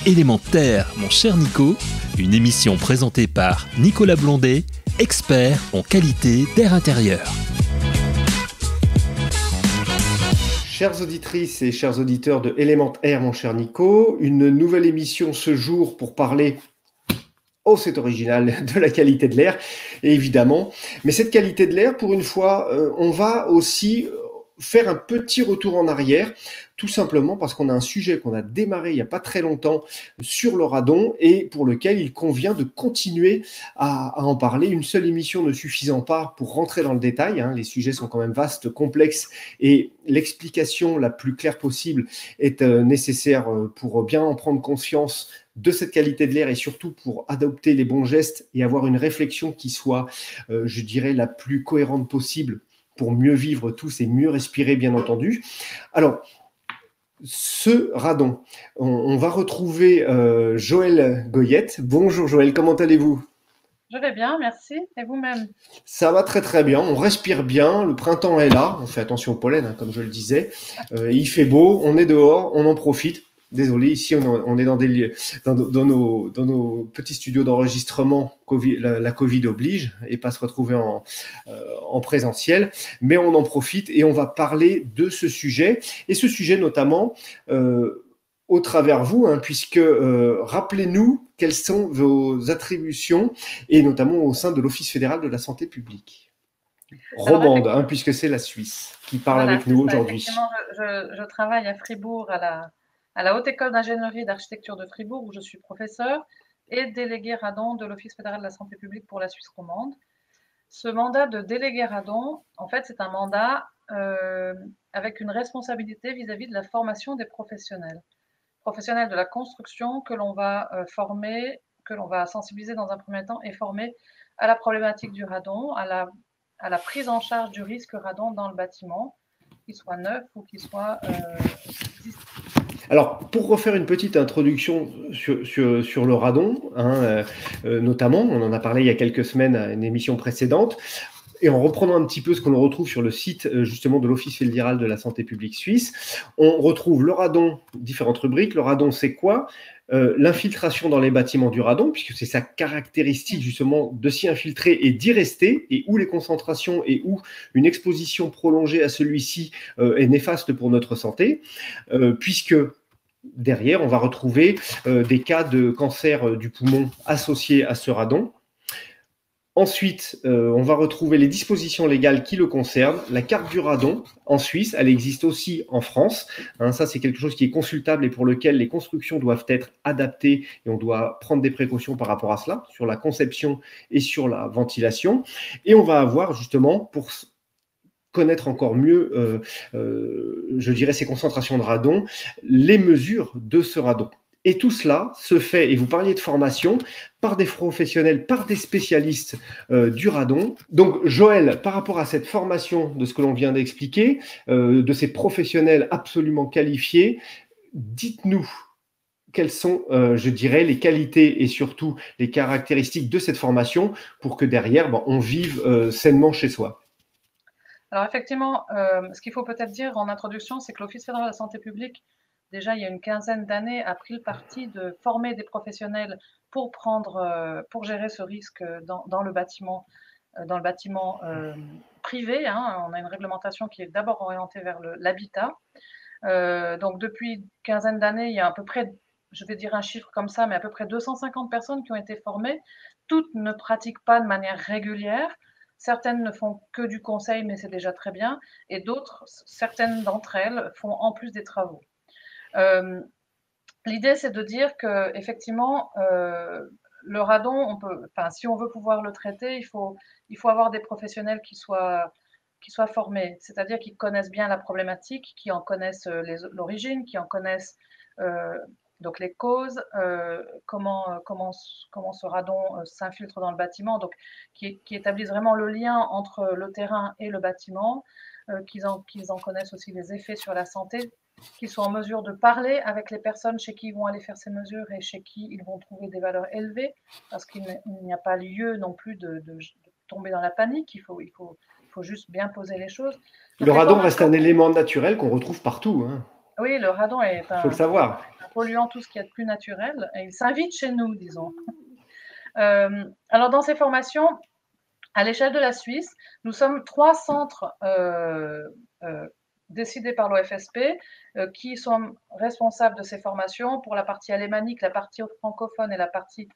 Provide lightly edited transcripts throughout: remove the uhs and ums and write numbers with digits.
Élémentaire, mon cher Nico, une émission présentée par Nicolas Blondet, expert en qualité d'air intérieur. Chères auditrices et chers auditeurs de Élémentaire, mon cher Nico, une nouvelle émission ce jour pour parler, oh c'est original, de la qualité de l'air, évidemment. Mais cette qualité de l'air, pour une fois, on va aussi faire un petit retour en arrière, tout simplement parce qu'on a un sujet qu'on a démarré il n'y a pas très longtemps sur le radon et pour lequel il convient de continuer à en parler. Une seule émission ne suffisant pas pour rentrer dans le détail, hein. Les sujets sont quand même vastes, complexes et l'explication la plus claire possible est nécessaire pour bien en prendre conscience de cette qualité de l'air et surtout pour adopter les bons gestes et avoir une réflexion qui soit, je dirais, la plus cohérente possible pour mieux vivre tous et mieux respirer, bien entendu. Alors, ce radon, on va retrouver Joëlle Goyette. Bonjour Joëlle, comment allez-vous ? Je vais bien, merci. Et vous-même ? Ça va très très bien, on respire bien, le printemps est là, on fait attention au pollen, hein, comme je le disais. Il fait beau, on est dehors, on en profite. Désolé, ici on est dans nos petits studios d'enregistrement, la Covid oblige, et pas se retrouver en présentiel, mais on en profite et on va parler de ce sujet, et ce sujet notamment au travers vous, hein, puisque rappelez-nous quelles sont vos attributions, et notamment au sein de l'Office fédéral de la santé publique. Romande, hein, puisque c'est la Suisse qui parle avec nous aujourd'hui. Effectivement, je travaille à Fribourg, à la Haute École d'ingénierie et d'architecture de Fribourg, où je suis professeur et délégué radon de l'Office fédéral de la santé publique pour la Suisse romande. Ce mandat de délégué radon, en fait, c'est un mandat avec une responsabilité vis-à-vis de la formation des professionnels de la construction que l'on va former, que l'on va sensibiliser dans un premier temps et former à la problématique du radon, à la prise en charge du risque radon dans le bâtiment, qu'il soit neuf ou qu'il soit existant. Alors, pour refaire une petite introduction sur le radon, hein, notamment, on en a parlé il y a quelques semaines à une émission précédente, et en reprenant un petit peu ce qu'on retrouve sur le site justement de l'Office fédéral de la santé publique suisse, on retrouve le radon, différentes rubriques. Le radon, c'est quoi ? L'infiltration dans les bâtiments du radon, puisque c'est sa caractéristique justement de s'y infiltrer et d'y rester, et où les concentrations et où une exposition prolongée à celui-ci est néfaste pour notre santé, puisque derrière, on va retrouver des cas de cancer du poumon associés à ce radon. Ensuite, on va retrouver les dispositions légales qui le concernent, la carte du radon en Suisse, elle existe aussi en France. Hein, ça, c'est quelque chose qui est consultable et pour lequel les constructions doivent être adaptées et on doit prendre des précautions par rapport à cela, sur la conception et sur la ventilation. Et on va avoir justement, pour connaître encore mieux, je dirais, ces concentrations de radon, les mesures de ce radon. Et tout cela se fait, et vous parliez de formation, par des professionnels, par des spécialistes du radon. Donc Joëlle, par rapport à cette formation de ce que l'on vient d'expliquer, de ces professionnels absolument qualifiés, dites-nous quelles sont, je dirais, les qualités et surtout les caractéristiques de cette formation pour que derrière, on vive sainement chez soi. Alors effectivement, ce qu'il faut peut-être dire en introduction, c'est que l'Office fédéral de la santé publique, déjà il y a une quinzaine d'années, a pris le parti de former des professionnels pour gérer ce risque dans le bâtiment privé. Hein. On a une réglementation qui est d'abord orientée vers l'habitat. Donc depuis une quinzaine d'années, il y a à peu près, je vais dire un chiffre comme ça, mais à peu près 250 personnes qui ont été formées. Toutes ne pratiquent pas de manière régulière. Certaines ne font que du conseil, mais c'est déjà très bien. Et d'autres, certaines d'entre elles, font en plus des travaux. L'idée, c'est de dire que effectivement, le radon, si on veut pouvoir le traiter, il faut avoir des professionnels qui soient formés, c'est-à-dire qui connaissent bien la problématique, qui en connaissent l'origine, qui en connaissent donc les causes, comment ce radon s'infiltre dans le bâtiment, donc qui établissent vraiment le lien entre le terrain et le bâtiment, qu'ils en connaissent aussi les effets sur la santé, qu'ils soient en mesure de parler avec les personnes chez qui ils vont aller faire ces mesures et chez qui ils vont trouver des valeurs élevées, parce qu'il n'y a pas lieu non plus de tomber dans la panique, il faut juste bien poser les choses. Le radon reste un élément naturel qu'on retrouve partout. Hein. Oui, le radon est Il faut le savoir. un polluant, tout ce qu'il y a de plus naturel, et il s'invite chez nous, disons. Alors, dans ces formations, à l'échelle de la Suisse, nous sommes 3 centres décidés par l'OFSP qui sont responsables de ces formations pour la partie alémanique, la partie francophone et la partie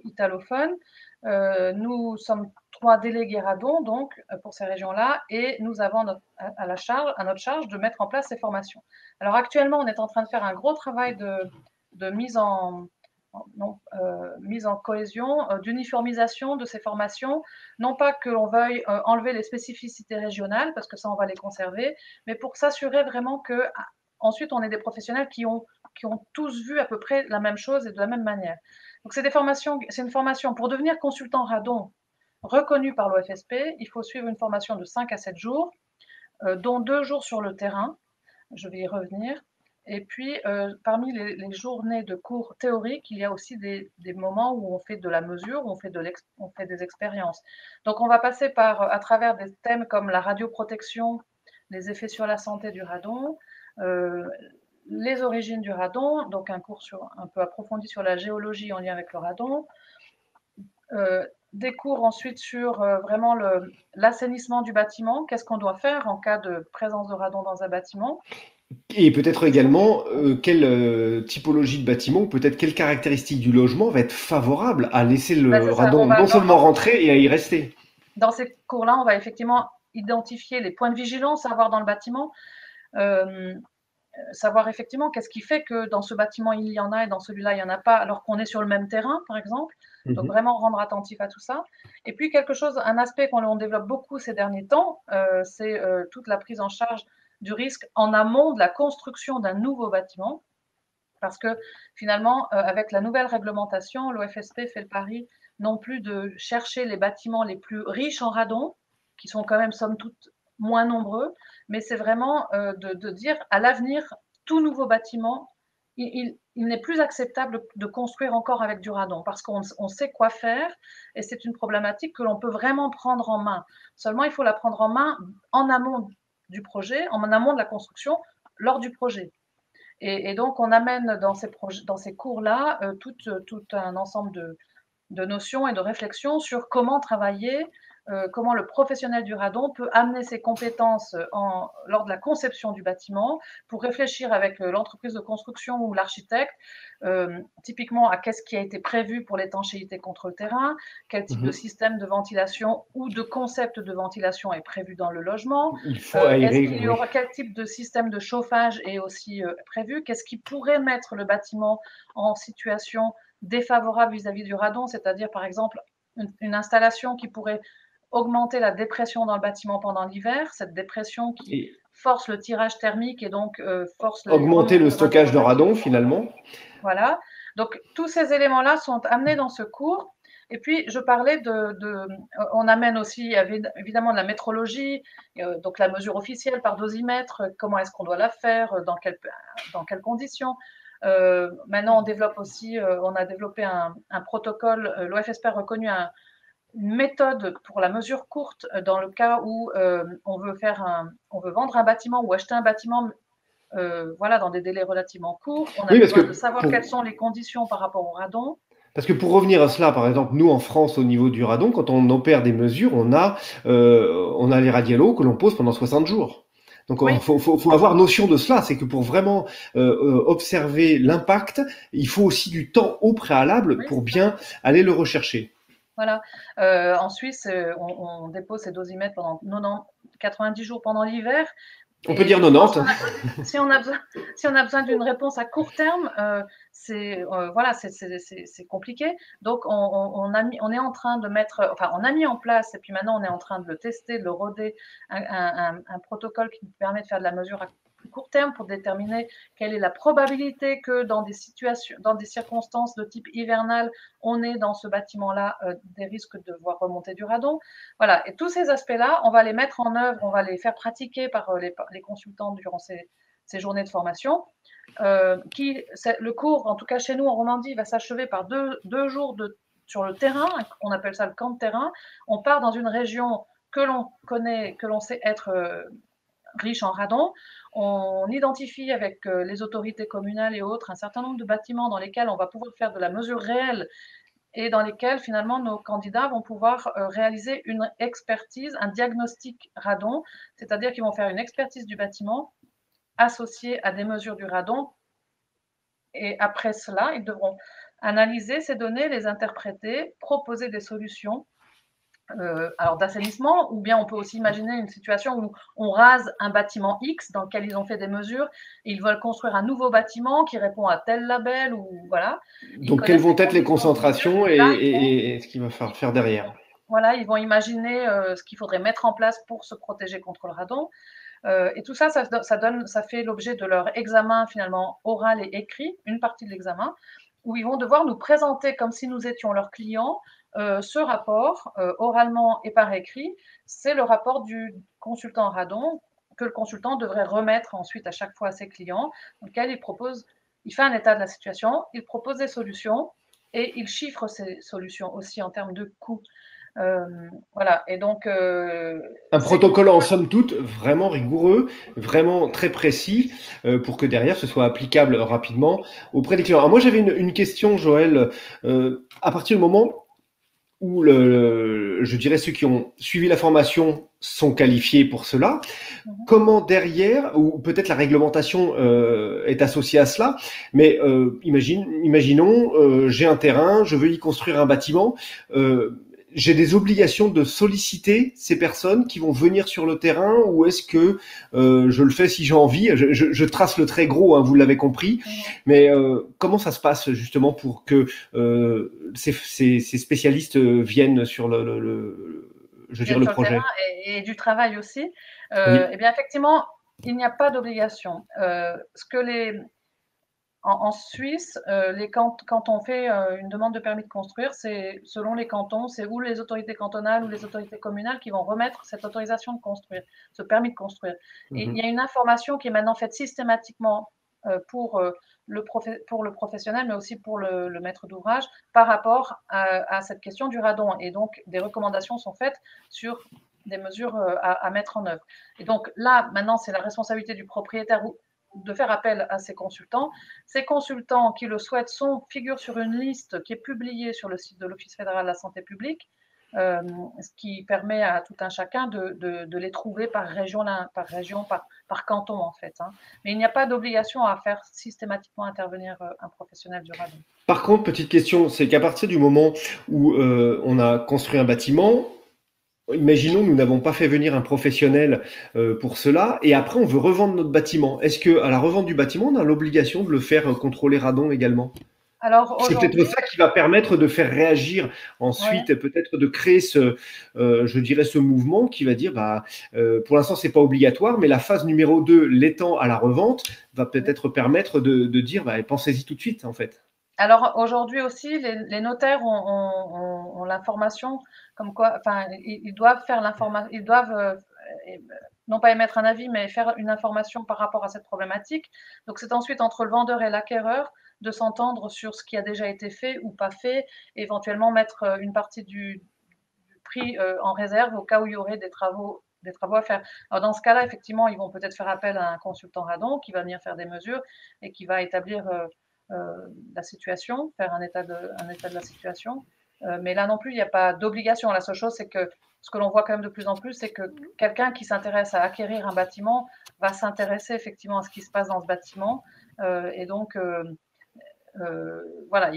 italophone. Nous sommes 3 délégués radon donc pour ces régions-là, et nous avons à notre charge de mettre en place ces formations. Alors actuellement, on est en train de faire un gros travail de mise en cohésion, d'uniformisation de ces formations. Non pas que l'on veuille enlever les spécificités régionales, parce que ça, on va les conserver, mais pour s'assurer vraiment que ensuite on ait des professionnels qui ont tous vu à peu près la même chose et de la même manière. Donc c'est une formation pour devenir consultant radon reconnu par l'OFSP. Il faut suivre une formation de 5 à 7 jours, dont 2 jours sur le terrain. Je vais y revenir. Et puis, parmi les journées de cours théoriques, il y a aussi des moments où on fait de la mesure, où on fait des expériences. Donc, on va passer à travers des thèmes comme la radioprotection, les effets sur la santé du radon, les origines du radon, donc un cours un peu approfondi sur la géologie en lien avec le radon, des cours ensuite sur vraiment l'assainissement du bâtiment, qu'est-ce qu'on doit faire en cas de présence de radon dans un bâtiment. Et peut-être également, quelle typologie de bâtiment, ou peut-être quelle caractéristique du logement va être favorable à laisser le radon non seulement rentrer et à y rester. Dans ces cours-là, on va effectivement identifier les points de vigilance à avoir dans le bâtiment, savoir effectivement qu'est-ce qui fait que dans ce bâtiment il y en a et dans celui-là il n'y en a pas, alors qu'on est sur le même terrain, par exemple. Donc vraiment rendre attentif à tout ça. Et puis un aspect qu'on développe beaucoup ces derniers temps, c'est toute la prise en charge du risque en amont de la construction d'un nouveau bâtiment. Parce que finalement, avec la nouvelle réglementation, l'OFSP fait le pari non plus de chercher les bâtiments les plus riches en radon, qui sont quand même somme toute moins nombreux, mais c'est vraiment de dire à l'avenir, tout nouveau bâtiment, il n'est plus acceptable de construire encore avec du radon, parce qu'on sait quoi faire, et c'est une problématique que l'on peut vraiment prendre en main. Seulement, il faut la prendre en main en amont du projet, en amont de la construction, lors du projet. Et donc, on amène dans ces cours-là tout un ensemble de notions et de réflexions sur comment travailler, comment le professionnel du radon peut amener ses compétences lors de la conception du bâtiment pour réfléchir avec l'entreprise de construction ou l'architecte, typiquement à qu'est-ce qui a été prévu pour l'étanchéité contre le terrain, quel type de système de ventilation ou de concept de ventilation est prévu dans le logement, quel type de système de chauffage est aussi prévu, qu'est-ce qui pourrait mettre le bâtiment en situation défavorable vis-à-vis du radon, c'est-à-dire par exemple une installation qui pourrait augmenter la dépression dans le bâtiment pendant l'hiver, cette dépression qui force le tirage thermique et donc force augmenter le stockage de radon finalement. Voilà, donc tous ces éléments-là sont amenés dans ce cours. Et puis, je parlais on amène aussi évidemment de la métrologie, donc la mesure officielle par dosimètre, comment est-ce qu'on doit la faire, dans quelles conditions. Maintenant, on a développé un protocole, l'OFSP a reconnu une méthode pour la mesure courte dans le cas où on veut vendre un bâtiment ou acheter un bâtiment dans des délais relativement courts. On a besoin de savoir quelles sont les conditions par rapport au radon. Parce que pour revenir à cela, par exemple, nous en France, au niveau du radon, quand on opère des mesures, on a les radialos que l'on pose pendant 60 jours. Donc, il faut avoir notion de cela. C'est que pour vraiment observer l'impact, il faut aussi du temps au préalable pour bien aller le rechercher. Voilà. En Suisse, on dépose ces dosimètres pendant 90 jours pendant l'hiver. On peut dire 90. Si on a besoin d'une réponse à court terme, c'est compliqué. Donc, on est en train de on a mis en place, et puis maintenant on est en train de le tester, de le roder, un protocole qui nous permet de faire de la mesure à plus court terme pour déterminer quelle est la probabilité que dans des circonstances de type hivernal, on ait dans ce bâtiment-là des risques de voir remonter du radon. Voilà, et tous ces aspects-là, on va les mettre en œuvre, on va les faire pratiquer par les consultants durant ces journées de formation. Le cours, en tout cas chez nous en Romandie, va s'achever par deux jours sur le terrain, on appelle ça le camp de terrain. On part dans une région que l'on connaît, que l'on sait être riches en radon. On identifie avec les autorités communales et autres un certain nombre de bâtiments dans lesquels on va pouvoir faire de la mesure réelle et dans lesquels finalement nos candidats vont pouvoir réaliser une expertise, un diagnostic radon, c'est-à-dire qu'ils vont faire une expertise du bâtiment associée à des mesures du radon. Et après cela, ils devront analyser ces données, les interpréter, proposer des solutions alors d'assainissement, ou bien on peut aussi imaginer une situation où on rase un bâtiment X dans lequel ils ont fait des mesures et ils veulent construire un nouveau bâtiment qui répond à tel label ou voilà. Donc, quelles vont être les concentrations et ce qu'il va falloir faire derrière? Voilà, ils vont imaginer ce qu'il faudrait mettre en place pour se protéger contre le radon. Et tout ça, ça fait l'objet de leur examen finalement oral et écrit, une partie de l'examen, où ils vont devoir nous présenter comme si nous étions leurs clients ce rapport, oralement et par écrit. C'est le rapport du consultant radon que le consultant devrait remettre ensuite à chaque fois à ses clients, dans lequel il fait un état de la situation, il propose des solutions et il chiffre ces solutions aussi en termes de coûts. Voilà, et donc un protocole en somme toute vraiment rigoureux, vraiment très précis, pour que derrière ce soit applicable rapidement auprès des clients. Alors moi j'avais une question, Joël, à partir du moment où je dirais ceux qui ont suivi la formation sont qualifiés pour cela, comment derrière, ou peut-être la réglementation est associée à cela, mais imaginons, j'ai un terrain, je veux y construire un bâtiment, j'ai des obligations de solliciter ces personnes qui vont venir sur le terrain, ou est-ce que je le fais si j'ai envie? Je trace le trait gros, hein, vous l'avez compris, mais comment ça se passe justement pour que ces spécialistes viennent sur le projet? Et du travail aussi. Oui. Eh bien, effectivement, il n'y a pas d'obligation. En Suisse, quand on fait une demande de permis de construire, c'est selon les cantons, c'est ou les autorités cantonales ou les autorités communales qui vont remettre cette autorisation de construire, ce permis de construire. Et il y a une information qui est maintenant faite systématiquement pour le professionnel, mais aussi pour le maître d'ouvrage, par rapport à cette question du radon. Et donc, des recommandations sont faites sur des mesures à mettre en œuvre. Et donc là, maintenant, c'est la responsabilité du propriétaire de faire appel à ces consultants. Ces consultants qui le souhaitent figurent sur une liste qui est publiée sur le site de l'Office fédéral de la santé publique, ce qui permet à tout un chacun de les trouver par région, par canton en fait. Hein. Mais il n'y a pas d'obligation à faire systématiquement intervenir un professionnel du radon. Par contre, petite question, c'est qu'à partir du moment où on a construit un bâtiment, imaginons nous n'avons pas fait venir un professionnel pour cela, et après on veut revendre notre bâtiment. Est-ce que à la revente du bâtiment, on a l'obligation de le faire contrôler radon également? C'est peut-être ça qui va permettre de faire réagir ensuite, peut-être de créer je dirais ce mouvement qui va dire, pour l'instant c'est pas obligatoire, mais la phase numéro 2, l'étant à la revente, va peut-être permettre de dire, pensez-y tout de suite en fait. Alors aujourd'hui aussi, les notaires ont l'information comme quoi, enfin, ils doivent faire l'information, ils doivent non pas émettre un avis, mais faire une information par rapport à cette problématique. Donc c'est ensuite entre le vendeur et l'acquéreur de s'entendre sur ce qui a déjà été fait ou pas fait, éventuellement mettre une partie du prix en réserve au cas où il y aurait des travaux à faire. Alors dans ce cas-là, effectivement, ils vont peut-être faire appel à un consultant radon qui va venir faire des mesures et qui va établir la situation, faire un état de la situation. Mais là non plus, il n'y a pas d'obligation. La seule chose, c'est que ce que l'on voit quand même de plus en plus, c'est que quelqu'un qui s'intéresse à acquérir un bâtiment va s'intéresser effectivement à ce qui se passe dans ce bâtiment. Et donc, voilà,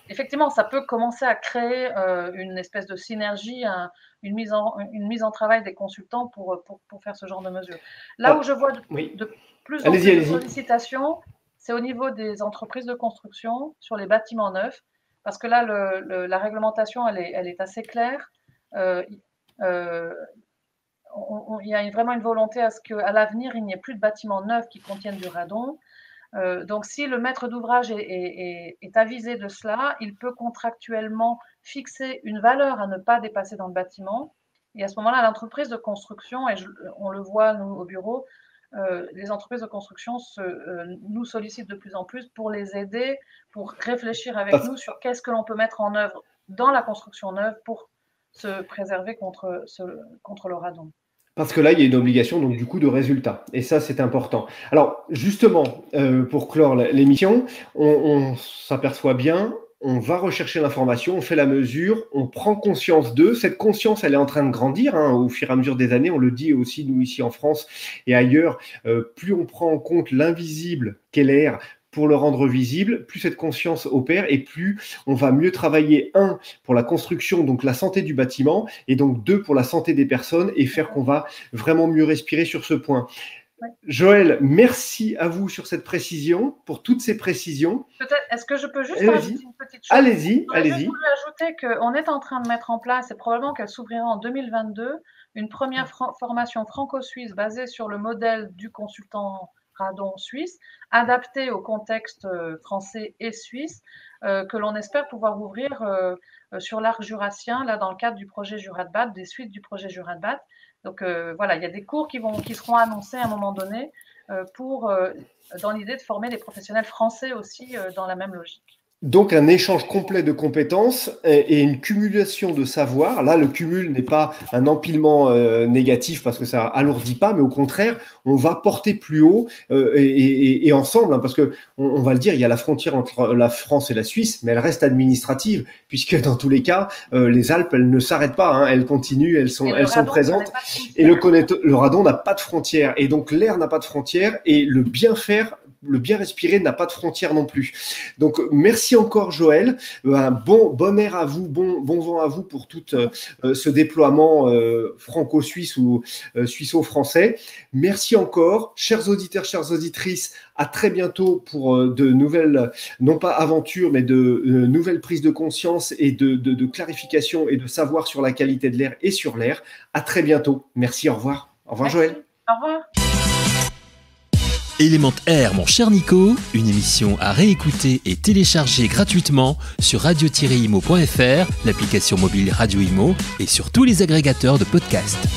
effectivement, ça peut commencer à créer une espèce de synergie, une mise en travail des consultants pour faire ce genre de mesures. Là où je vois de plus en plus de sollicitations, c'est au niveau des entreprises de construction sur les bâtiments neufs, parce que là, la réglementation, elle est assez claire. Il y a vraiment une volonté à ce qu'à l'avenir, il n'y ait plus de bâtiments neufs qui contiennent du radon. Donc, si le maître d'ouvrage est avisé de cela, il peut contractuellement fixer une valeur à ne pas dépasser dans le bâtiment. Et à ce moment-là, l'entreprise de construction, et on le voit nous au bureau, les entreprises de construction nous sollicitent de plus en plus pour les aider, pour réfléchir avec nous sur qu'est-ce que l'on peut mettre en œuvre dans la construction neuve pour se préserver contre le radon. Parce que là, il y a une obligation donc du coup de résultat. Et ça, c'est important. Alors, justement, pour clore l'émission, on s'aperçoit bien, on va rechercher l'information, on fait la mesure, on prend conscience d'eux. Cette conscience, elle est en train de grandir au fur et à mesure des années. On le dit aussi, nous, ici en France et ailleurs, plus on prend en compte l'invisible qu'est l'air, pour le rendre visible, plus cette conscience opère et plus on va mieux travailler, pour la construction, donc la santé du bâtiment, et donc 2, pour la santé des personnes et faire qu'on va vraiment mieux respirer sur ce point. Ouais. Joël, merci à vous sur cette précision, pour toutes ces précisions. Peut-être, est-ce que je peux juste ajouter une petite chose? Allez-y. Je voulais ajouter qu'on est en train de mettre en place, et probablement qu'elle s'ouvrira en 2022, une première formation franco-suisse basée sur le modèle du consultant radon suisse, adapté au contexte français et suisse, que l'on espère pouvoir ouvrir sur l'arc jurassien, là dans le cadre du projet Jurat-BAT, des suites du projet Jurat-BAT. Donc voilà, il y a des cours qui seront annoncés à un moment donné dans l'idée de former les professionnels français aussi dans la même logique. Donc un échange complet de compétences et une cumulation de savoir. Là, le cumul n'est pas un empilement négatif parce que ça alourdit pas, mais au contraire, on va porter plus haut et ensemble, parce que on va le dire, il y a la frontière entre la France et la Suisse, mais elle reste administrative puisque dans tous les cas, les Alpes, elles ne s'arrêtent pas, elles continuent, elles sont présentes. Et le radon n'a pas de frontière, et donc l'air n'a pas de frontière, et le bien faire, le bien respirer n'a pas de frontières non plus. Donc, merci encore, Joël. Un bon air à vous, bon vent à vous pour tout ce déploiement franco-suisse ou suisse-français. Merci encore. Chers auditeurs, chères auditrices, à très bientôt pour de nouvelles, non pas aventures, mais de nouvelles prises de conscience et de clarification et de savoir sur la qualité de l'air et sur l'air. À très bientôt. Merci, au revoir. Au revoir, merci. Joël. Au revoir. Element Air, mon cher Nico, une émission à réécouter et télécharger gratuitement sur radio-imo.fr, l'application mobile Radio Imo et sur tous les agrégateurs de podcasts.